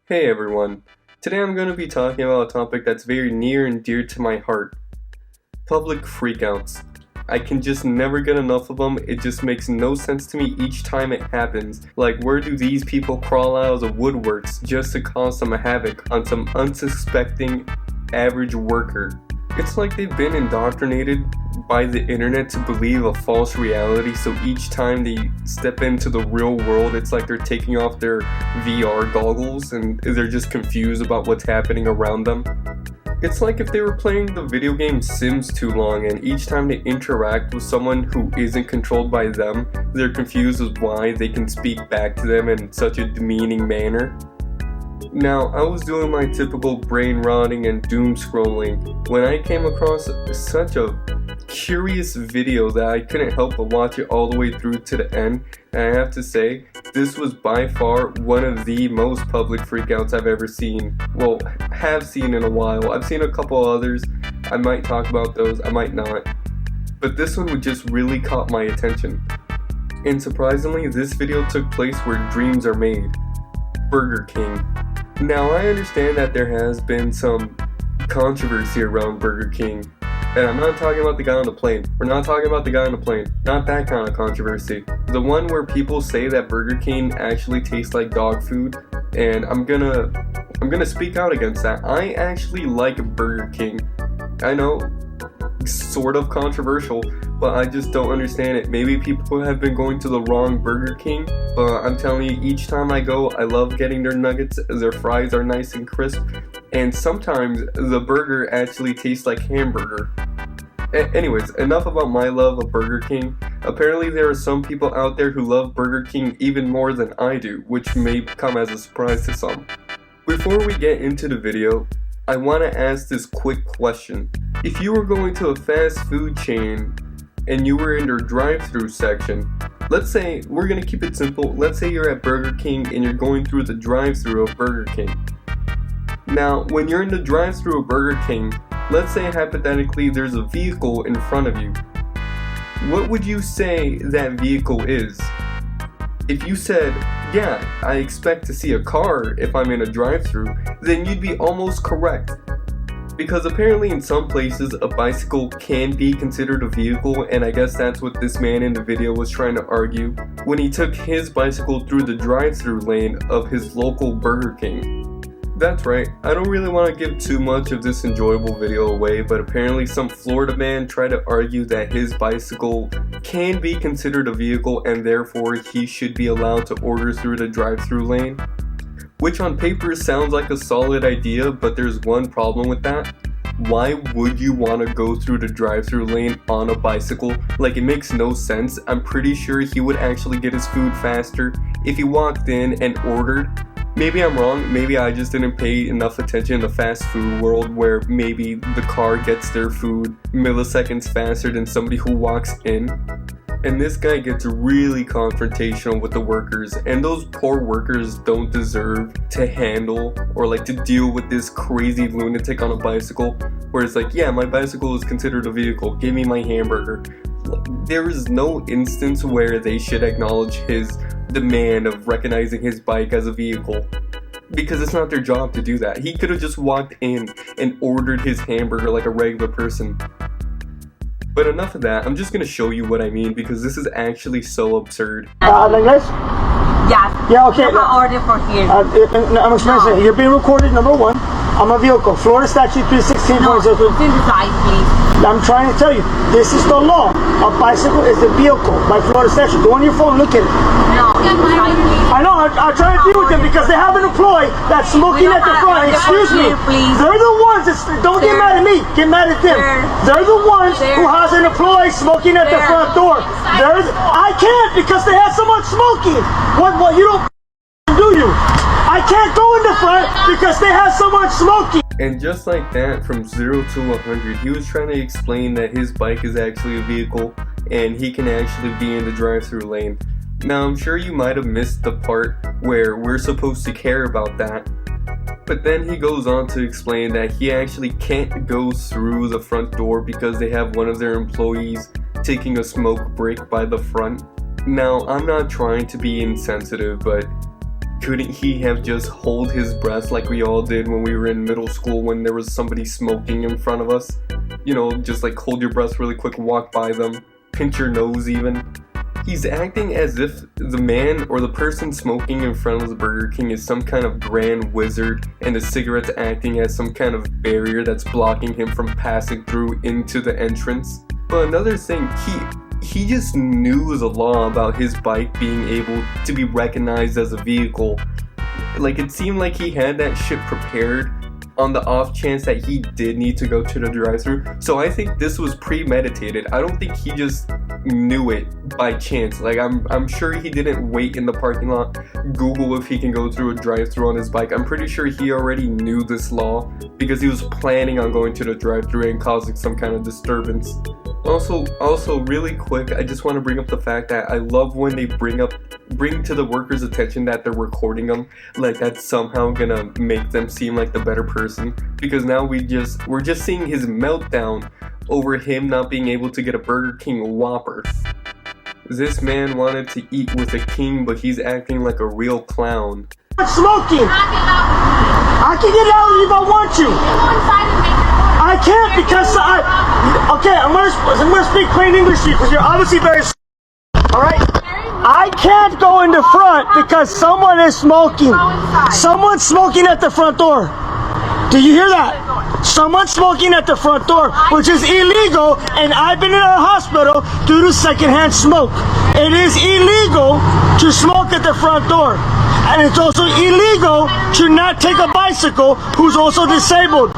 Hey everyone, today I'm going to be talking about a topic that's very near and dear to my heart. Public freakouts. I can just never get enough of them. It just makes no sense to me each time it happens. Like, where do these people crawl out of the woodworks just to cause some havoc on some unsuspecting average worker? It's like they've been indoctrinated by the internet to believe a false reality, so each time they step into the real world, it's like they're taking off their VR goggles and they're just confused about what's happening around them. It's like if they were playing the video game Sims too long, and each time they interact with someone who isn't controlled by them, they're confused as why they can speak back to them in such a demeaning manner. Now, I was doing my typical brain rotting and doom scrolling when I came across such a curious video that I couldn't help but watch it all the way through to the end, and I have to say, this was by far one of the most public freakouts I've ever seen. Well, have seen in a while. I've seen a couple others. I might talk about those, I might not. But this one just really caught my attention. And surprisingly, this video took place where dreams are made. Burger King. Now, I understand that there has been some controversy around Burger King, and I'm not talking about the guy on the plane. We're not talking about the guy on the plane. Not that kind of controversy. The one where people say that Burger King actually tastes like dog food, and I'm gonna speak out against that. I actually like Burger King. I know, sort of controversial, but I just don't understand it. Maybe people have been going to the wrong Burger King, but I'm telling you, each time I go, I love getting their nuggets. Their fries are nice and crisp, and sometimes the burger actually tastes like hamburger. Anyways, enough about my love of Burger King. Apparently there are some people out there who love Burger King even more than I do, which may come as a surprise to some. Before we get into the video, I want to ask this quick question. If you were going to a fast food chain and you were in their drive-thru section, let's say, we're going to keep it simple, let's say you're at Burger King and you're going through the drive-thru of Burger King. Now, when you're in the drive-thru of Burger King, let's say hypothetically there's a vehicle in front of you. What would you say that vehicle is? If you said, yeah, I expect to see a car if I'm in a drive-thru, then you'd be almost correct. Because apparently in some places a bicycle can be considered a vehicle, and I guess that's what this man in the video was trying to argue when he took his bicycle through the drive-thru lane of his local Burger King. That's right, I don't really want to give too much of this enjoyable video away, but apparently some Florida man tried to argue that his bicycle can be considered a vehicle and therefore he should be allowed to order through the drive-thru lane. Which on paper sounds like a solid idea, but there's one problem with that. Why would you want to go through the drive-thru lane on a bicycle? Like, it makes no sense. I'm pretty sure he would actually get his food faster if he walked in and ordered. Maybe I'm wrong, maybe I just didn't pay enough attention in the fast food world where maybe the car gets their food milliseconds faster than somebody who walks in. And this guy gets really confrontational with the workers, and those poor workers don't deserve to handle or like to deal with this crazy lunatic on a bicycle where it's like, yeah, my bicycle is considered a vehicle, give me my hamburger. There is no instance where they should acknowledge his demand of recognizing his bike as a vehicle, because it's not their job to do that. He could have just walked in and ordered his hamburger like a regular person. But enough of that, I'm just gonna show you what I mean because this is actually so absurd. English? Yes. Yeah, okay. I'm order for here. I'm explaining. You're being recorded, number one. I'm a vehicle. Florida statute 316.02. No, to the side, please. I'm trying to tell you, this is the law. A bicycle is a vehicle by Florida statute. Go on your phone, look at it. No, to the side, please. I know, I'm trying to deal with them because they have an employee that's smoking at the front. Excuse me. They're the ones that, don't get mad at me, get mad at them. They're the ones who has an employee smoking at the front door. I can't because they have someone smoking. What, you don't do you? I can't go in the front because they have someone smoking. And just like that, from 0 to 100, he was trying to explain that his bike is actually a vehicle and he can actually be in the drive-thru lane. Now, I'm sure you might have missed the part where we're supposed to care about that, but then he goes on to explain that he actually can't go through the front door because they have one of their employees taking a smoke break by the front. Now, I'm not trying to be insensitive, but couldn't he have just hold his breath like we all did when we were in middle school when there was somebody smoking in front of us? You know, just like hold your breath really quick, walk by them, pinch your nose even. He's acting as if the man or the person smoking in front of the Burger King is some kind of grand wizard and the cigarette's acting as some kind of barrier that's blocking him from passing through into the entrance. But another thing, he just knew the law about his bike being able to be recognized as a vehicle. Like, it seemed like he had that shit prepared on the off chance that he did need to go to the drive-thru. So I think this was premeditated. I don't think he just knew it by chance. Like, I'm sure he didn't wait in the parking lot, Google if he can go through a drive-thru on his bike. I'm pretty sure he already knew this law because he was planning on going to the drive-thru and causing some kind of disturbance. Also, really quick, I just want to bring up the fact that I love when they bring to the workers' attention that they're recording them. Like, that's somehow gonna make them seem like the better person. Because now we're just seeing his meltdown over him not being able to get a Burger King Whopper. This man wanted to eat with a king, but he's acting like a real clown. Smoking! I can get out if I want to. I can't because I'm gonna speak plain English to you because you're obviously very. All right. I can't go in the front because someone is smoking. Someone's smoking at the front door. Do you hear that? Someone's smoking at the front door, which is illegal, and I've been in a hospital due to secondhand smoke. It is illegal to smoke at the front door. And it's also illegal to not take a bicycle who's also disabled.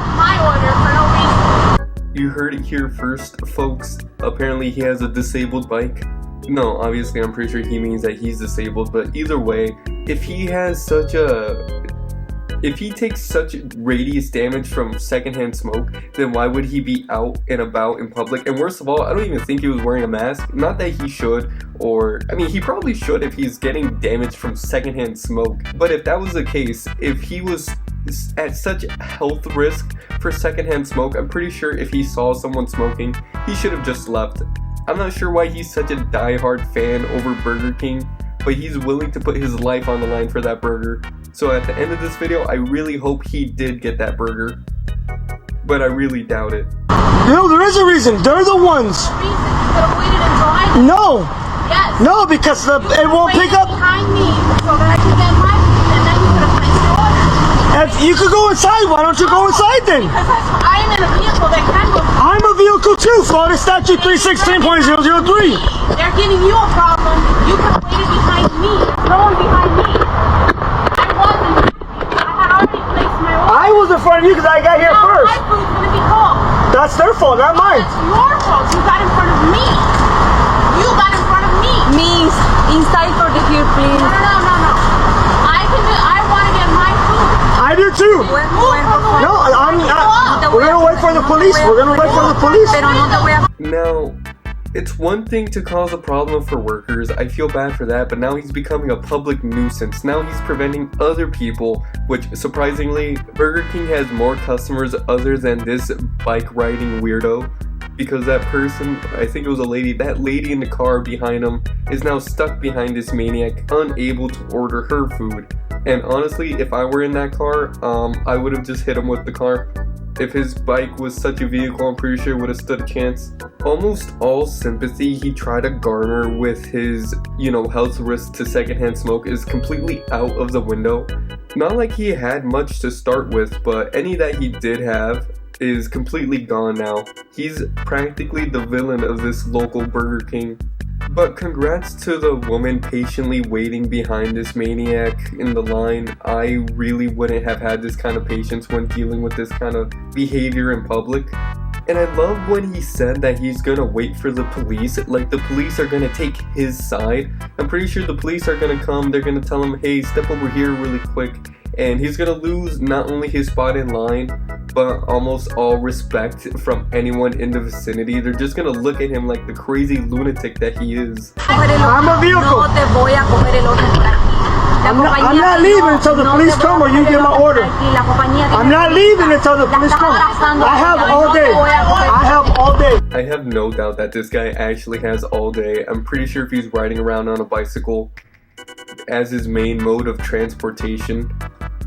You heard it here first, folks. Apparently he has a disabled bike. No, obviously I'm pretty sure he means that he's disabled, but either way, if he takes such radius damage from secondhand smoke, then why would he be out and about in public? And worst of all, I don't even think he was wearing a mask. Not that he should, he probably should if he's getting damage from secondhand smoke. But if that was the case, if he was at such health risk for secondhand smoke, I'm pretty sure if he saw someone smoking, he should have just left. I'm not sure why he's such a diehard fan over Burger King, but he's willing to put his life on the line for that burger. So at the end of this video, I really hope he did get that burger, but I really doubt it. No, there is a reason. They're the ones. No. Yes. No, because it won't pick up. Behind me so that I can get my food, and then you could have placed your order. If you could go inside. Why don't you go inside then? Because I am in a vehicle that can go. I'm a vehicle too. Florida Statute 316.003. They're giving you a problem. You could have waited behind me. No one behind me. I wasn't. I had already placed my order. I was in front of you because I got here first. My food's gonna be cold. That's their fault, not mine. It's your fault. You got in front of me. You got in front of me. Miss, inside for the here, please. No. I want to get my food. I do too. No, I'm not. We're gonna wait for the police. Now, it's one thing to cause a problem for workers, I feel bad for that, but now he's becoming a public nuisance. Now he's preventing other people, which surprisingly, Burger King has more customers other than this bike riding weirdo. Because that person, I think it was a lady, that lady in the car behind him is now stuck behind this maniac, unable to order her food. And honestly, if I were in that car, I would have just hit him with the car. If his bike was such a vehicle, I'm pretty sure it would have stood a chance. Almost all sympathy he tried to garner with his, health risk to secondhand smoke is completely out of the window. Not like he had much to start with, but any that he did have is completely gone now. He's practically the villain of this local Burger King. But congrats to the woman patiently waiting behind this maniac in the line. I really wouldn't have had this kind of patience when dealing with this kind of behavior in public. And I love when he said that he's gonna wait for the police, like the police are gonna take his side. I'm pretty sure the police are gonna come, they're gonna tell him, hey, step over here really quick. And he's gonna lose not only his spot in line, but almost all respect from anyone in the vicinity. They're just gonna look at him like the crazy lunatic that he is. I'm a vehicle. I'm not leaving until the police come or you get my order. I'm not leaving until the police come. I have all day. I have no doubt that this guy actually has all day. I'm pretty sure if he's riding around on a bicycle, as his main mode of transportation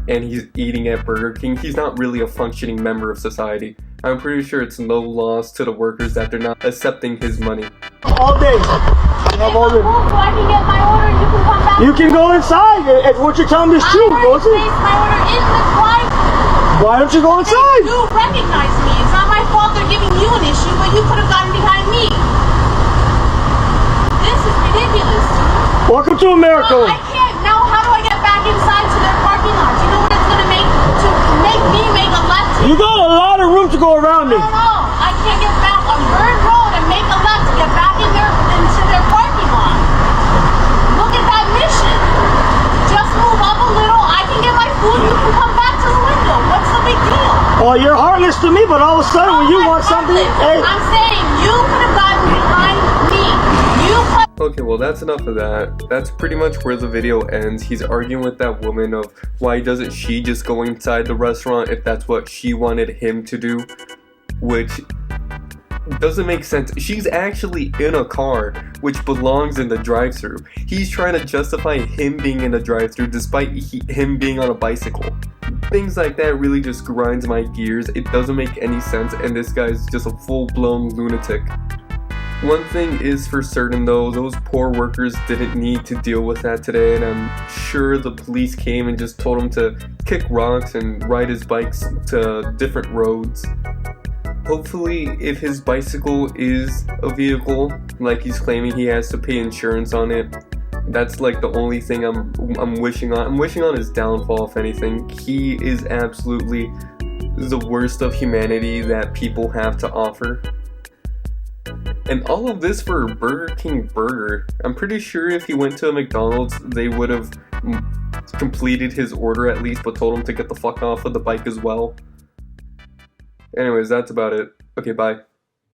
and he's eating at Burger King, he's not really a functioning member of society. I'm pretty sure it's no loss to the workers that they're not accepting his money. All day. I have all day. So I can get my order and you can come back. You can go inside. If what you're telling me is true, go I placed my order in the drive-thru. Why don't you go inside? You recognize me. It's not my fault they're giving you an issue, but you could have gotten behind me. This is ridiculous. Welcome to America. I can't. Now, how do I get back inside to their parking lot? Do you know what it's going to make me make a left? You got a lot of room to go around me. No, I can't get back on Bird Road and make a left to get back into their parking lot. Look at that mission. Just move up a little. I can get my food. You can come back to the window. What's the big deal? Oh, you're heartless to me, but all of a sudden when you want something, hey. I'm saying you could have gotten behind me. Okay, well that's enough of that. That's pretty much where the video ends. He's arguing with that woman of why doesn't she just go inside the restaurant if that's what she wanted him to do, which doesn't make sense. She's actually in a car which belongs in the drive-thru. He's trying to justify him being in the drive-thru despite him being on a bicycle. Things like that really just grinds my gears. It doesn't make any sense, and this guy's just a full-blown lunatic. One thing is for certain though, those poor workers didn't need to deal with that today, and I'm sure the police came and just told him to kick rocks and ride his bikes to different roads. Hopefully, if his bicycle is a vehicle, like he's claiming, he has to pay insurance on it. That's like the only thing I'm wishing on. I'm wishing on his downfall, if anything. He is absolutely the worst of humanity that people have to offer. And all of this for a Burger King burger. I'm pretty sure if he went to a McDonald's, they would have completed his order at least, but told him to get the fuck off of the bike as well. Anyways, that's about it. Okay, bye.